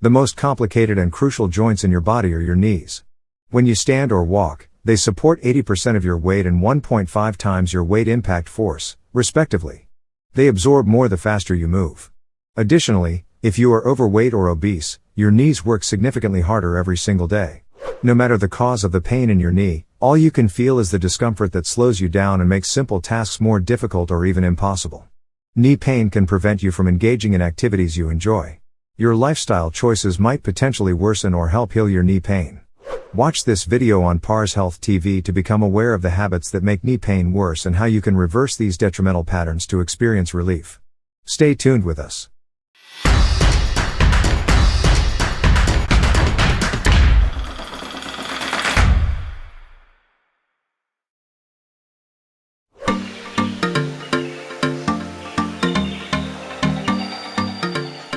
The most complicated and crucial joints in your body are your knees. When you stand or walk, they support 80% of your weight and 1.5 times your weight impact force, respectively. They absorb more the faster you move. Additionally, if you are overweight or obese, your knees work significantly harder every single day. No matter the cause of the pain in your knee, all you can feel is the discomfort that slows you down and makes simple tasks more difficult or even impossible. Knee pain can prevent you from engaging in activities you enjoy. Your lifestyle choices might potentially worsen or help heal your knee pain. Watch this video on parshealthhtv to become aware of the habits that make knee pain worse and how you can reverse these detrimental patterns to experience relief. Stay tuned with us.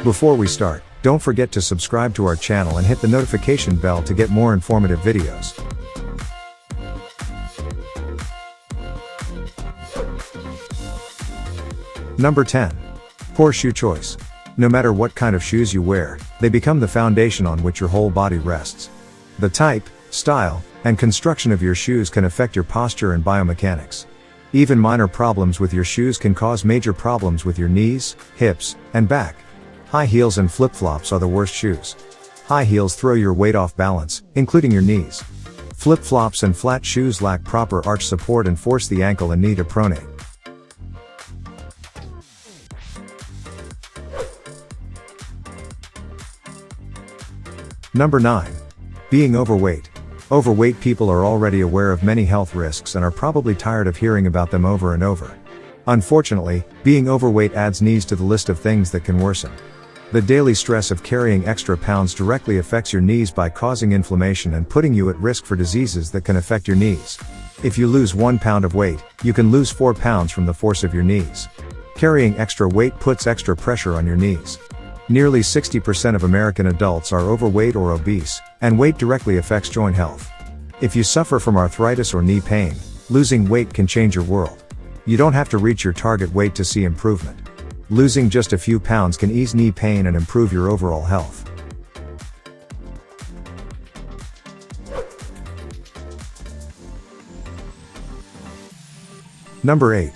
Before we start, don't forget to subscribe to our channel and hit the notification bell to get more informative videos. Number 10. Poor shoe choice. No matter what kind of shoes you wear, they become the foundation on which your whole body rests. The type, style, and construction of your shoes can affect your posture and biomechanics. Even minor problems with your shoes can cause major problems with your knees, hips, and back. High heels and flip-flops are the worst shoes. High heels throw your weight off balance, including your knees. Flip-flops and flat shoes lack proper arch support and force the ankle and knee to pronate. Number 9. Being overweight. Overweight people are already aware of many health risks and are probably tired of hearing about them over and over. Unfortunately, being overweight adds knees to the list of things that can worsen. The daily stress of carrying extra pounds directly affects your knees by causing inflammation and putting you at risk for diseases that can affect your knees. If you lose 1 pound of weight, you can lose 4 pounds from the force of your knees. Carrying extra weight puts extra pressure on your knees. Nearly 60% of American adults are overweight or obese, and weight directly affects joint health. If you suffer from arthritis or knee pain, losing weight can change your world. You don't have to reach your target weight to see improvement. Losing just a few pounds can ease knee pain and improve your overall health. Number 8.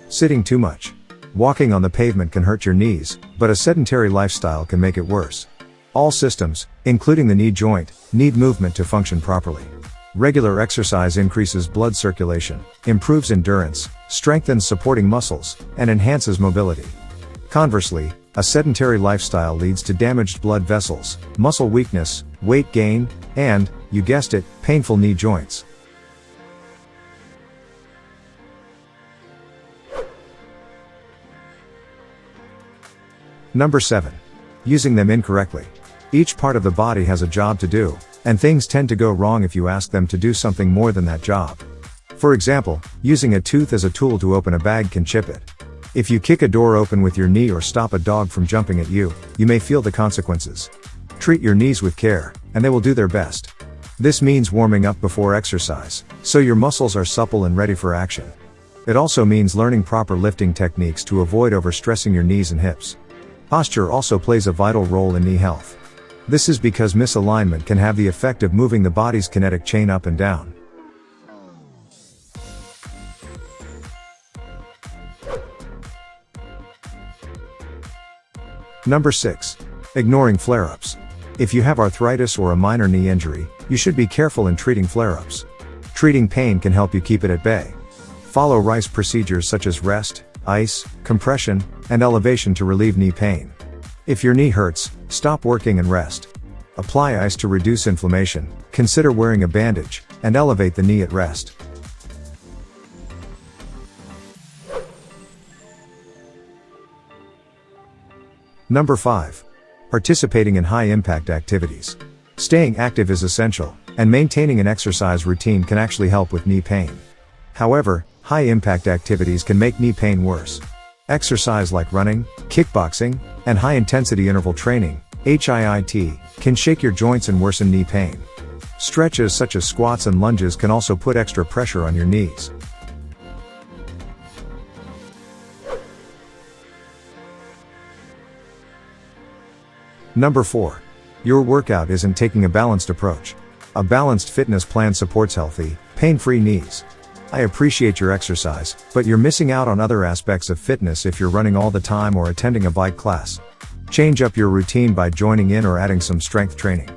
Sitting too much. Walking on the pavement can hurt your knees, but a sedentary lifestyle can make it worse. All systems, including the knee joint, need movement to function properly. Regular exercise increases blood circulation, improves endurance, strengthens supporting muscles, and enhances mobility. Conversely, a sedentary lifestyle leads to damaged blood vessels, muscle weakness, weight gain, and, you guessed it, painful knee joints. Number 7. Using them incorrectly. Each part of the body has a job to do, and things tend to go wrong if you ask them to do something more than that job. For example, using a tooth as a tool to open a bag can chip it. If you kick a door open with your knee or stop a dog from jumping at you, you may feel the consequences. Treat your knees with care, and they will do their best. This means warming up before exercise, so your muscles are supple and ready for action. It also means learning proper lifting techniques to avoid overstressing your knees and hips. Posture also plays a vital role in knee health. This is because misalignment can have the effect of moving the body's kinetic chain up and down. Number 6. Ignoring flare-ups. If you have arthritis or a minor knee injury, you should be careful in treating flare-ups. Treating pain can help you keep it at bay. Follow RICE procedures such as rest, ice, compression, and elevation to relieve knee pain. If your knee hurts, stop working and rest. Apply ice to reduce inflammation, consider wearing a bandage, and elevate the knee at rest. Number 5. Participating in high-impact activities. Staying active is essential, and maintaining an exercise routine can actually help with knee pain. However, high-impact activities can make knee pain worse. Exercise like running, kickboxing, and high-intensity interval training, HIIT, can shake your joints and worsen knee pain. Stretches such as squats and lunges can also put extra pressure on your knees. Number 4. Your workout isn't taking a balanced approach. A balanced fitness plan supports healthy, pain-free knees. I appreciate your exercise, but you're missing out on other aspects of fitness if you're running all the time or attending a bike class. Change up your routine by joining in or adding some strength training.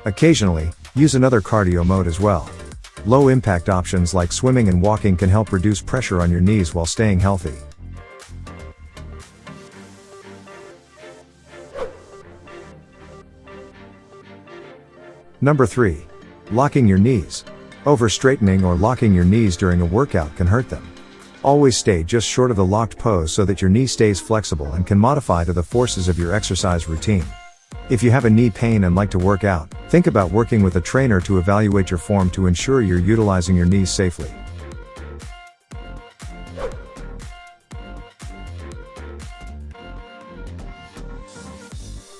Occasionally, use another cardio mode as well. Low-impact options like swimming and walking can help reduce pressure on your knees while staying healthy. Number 3. Locking your knees. Over-straightening or locking your knees during a workout can hurt them. Always stay just short of the locked pose so that your knee stays flexible and can modify to the forces of your exercise routine. If you have a knee pain and like to work out, think about working with a trainer to evaluate your form to ensure you're utilizing your knees safely.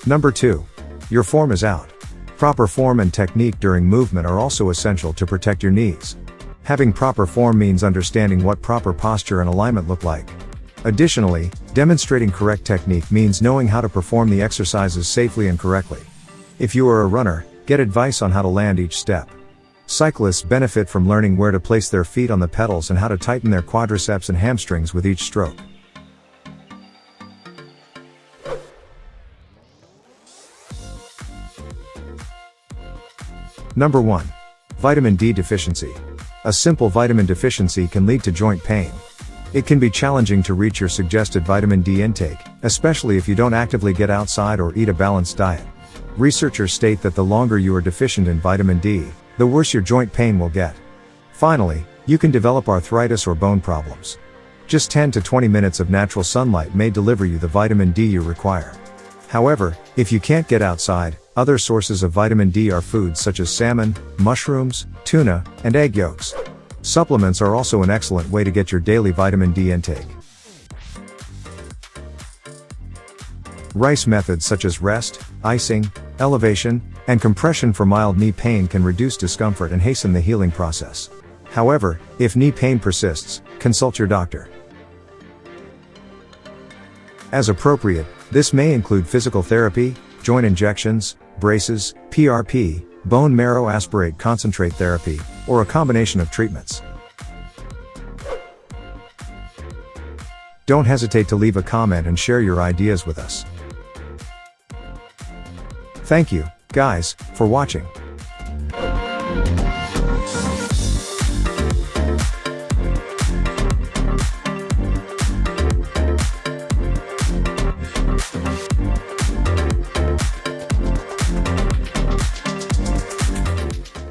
Number 2. Your form is out. Proper form and technique during movement are also essential to protect your knees. Having proper form means understanding what proper posture and alignment look like. Additionally, demonstrating correct technique means knowing how to perform the exercises safely and correctly. If you are a runner, get advice on how to land each step. Cyclists benefit from learning where to place their feet on the pedals and how to tighten their quadriceps and hamstrings with each stroke. Number 1. Vitamin D deficiency. A simple vitamin deficiency can lead to joint pain. It can be challenging to reach your suggested vitamin D intake, especially if you don't actively get outside or eat a balanced diet. Researchers state that the longer you are deficient in vitamin D, the worse your joint pain will get. Finally, you can develop arthritis or bone problems. Just 10 to 20 minutes of natural sunlight may deliver you the vitamin D you require. However, if you can't get outside, other sources of vitamin D are foods such as salmon, mushrooms, tuna, and egg yolks. Supplements are also an excellent way to get your daily vitamin D intake. Rice methods such as rest, icing, elevation, and compression for mild knee pain can reduce discomfort and hasten the healing process. However, if knee pain persists, consult your doctor. As appropriate, this may include physical therapy, joint injections, braces, PRP, bone marrow aspirate concentrate therapy, or a combination of treatments. Don't hesitate to leave a comment and share your ideas with us. Thank you, guys, for watching.